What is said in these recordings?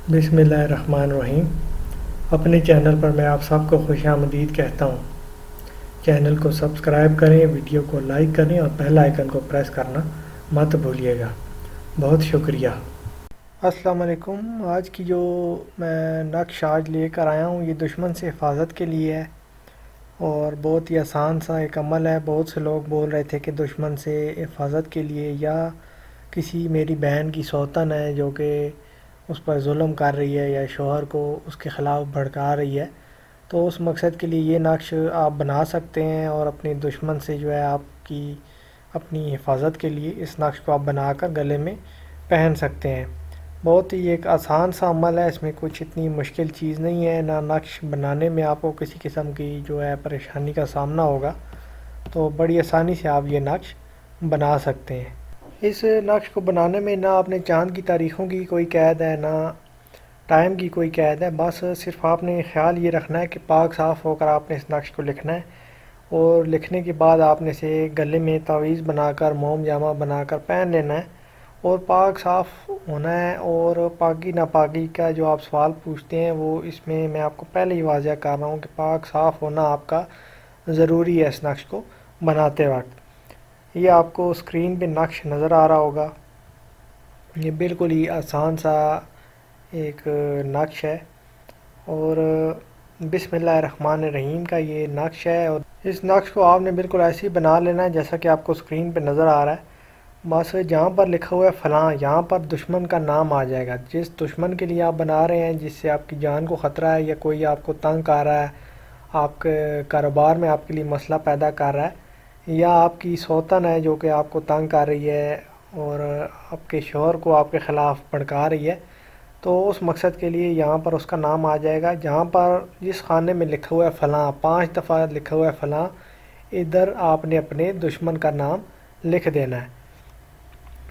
بسم اللہ الرحمن الرحیم۔ اپنے چینل پر میں آپ سب کو خوش آمدید کہتا ہوں۔ چینل کو سبسکرائب کریں، ویڈیو کو لائک کریں اور بیل آئیکن کو پریس کرنا مت بھولیے گا۔ بہت شکریہ۔ السلام علیکم۔ آج کی جو میں نقش آج لے کر آیا ہوں یہ دشمن سے حفاظت کے لیے ہے اور بہت ہی آسان سا ایک عمل ہے۔ بہت سے لوگ بول رہے تھے کہ دشمن سے حفاظت کے لیے یا کسی میری بہن کی سوتن ہے جو کہ اس پر ظلم کر رہی ہے یا شوہر کو اس کے خلاف بھڑکا رہی ہے، تو اس مقصد کے لیے یہ نقش آپ بنا سکتے ہیں اور اپنی دشمن سے جو ہے آپ کی اپنی حفاظت کے لیے اس نقش کو آپ بنا کر گلے میں پہن سکتے ہیں۔ بہت ہی ایک آسان سا عمل ہے، اس میں کچھ اتنی مشکل چیز نہیں ہے، نہ نقش بنانے میں آپ کو کسی قسم کی جو ہے پریشانی کا سامنا ہوگا، تو بڑی آسانی سے آپ یہ نقش بنا سکتے ہیں۔ اس نقش کو بنانے میں نہ آپ نے چاند کی تاریخوں کی کوئی قید ہے، نہ ٹائم کی کوئی قید ہے، بس صرف آپ نے خیال یہ رکھنا ہے کہ پاک صاف ہو کر آپ نے اس نقش کو لکھنا ہے اور لکھنے کے بعد آپ نے اسے گلے میں تعویذ بنا کر موم جامہ بنا کر پہن لینا ہے اور پاک صاف ہونا ہے۔ اور پاکی ناپاکی کا جو آپ سوال پوچھتے ہیں وہ اس میں آپ کو پہلے ہی واضح کر رہا ہوں کہ پاک صاف ہونا آپ کا ضروری ہے اس نقش کو بناتے وقت۔ یہ آپ کو اسکرین پہ نقش نظر آ رہا ہوگا، یہ بالکل ہی آسان سا ایک نقش ہے اور بسم اللہ الرحمن الرحیم کا یہ نقش ہے، اور اس نقش کو آپ نے بالکل ایسے ہی بنا لینا ہے جیسا کہ آپ کو اسکرین پہ نظر آ رہا ہے۔ بس جہاں پر لکھا ہوا ہے فلاں، یہاں پر دشمن کا نام آ جائے گا۔ جس دشمن کے لیے آپ بنا رہے ہیں، جس سے آپ کی جان کو خطرہ ہے یا کوئی آپ کو تنگ کر رہا ہے، آپ کے کاروبار میں آپ کے لیے مسئلہ پیدا کر رہا ہے، یا آپ کی سوتن ہے جو کہ آپ کو تنگ کر رہی ہے اور آپ کے شوہر کو آپ کے خلاف بھڑکا رہی ہے، تو اس مقصد کے لیے یہاں پر اس کا نام آ جائے گا۔ جہاں پر جس خانے میں لکھا ہوا ہے فلاں، 5 دفعہ لکھا ہوا ہے فلاں، ادھر آپ نے اپنے دشمن کا نام لکھ دینا ہے۔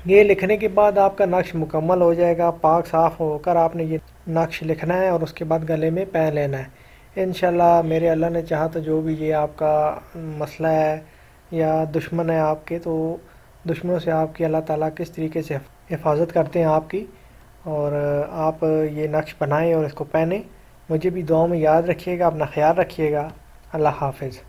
یہ لکھنے کے بعد آپ کا نقش مکمل ہو جائے گا۔ پاک صاف ہو کر آپ نے یہ نقش لکھنا ہے اور اس کے بعد گلے میں پہن لینا ہے۔ انشاءاللہ میرے اللہ نے چاہا تو جو بھی یہ آپ کا مسئلہ ہے یا دشمن ہے آپ کے، تو دشمنوں سے آپ کی اللہ تعالیٰ کس طریقے سے حفاظت کرتے ہیں آپ کی، اور آپ یہ نقش بنائیں اور اس کو پہنیں۔ مجھے بھی دعاؤں میں یاد رکھیے گا، اپنا خیال رکھیے گا۔ اللہ حافظ۔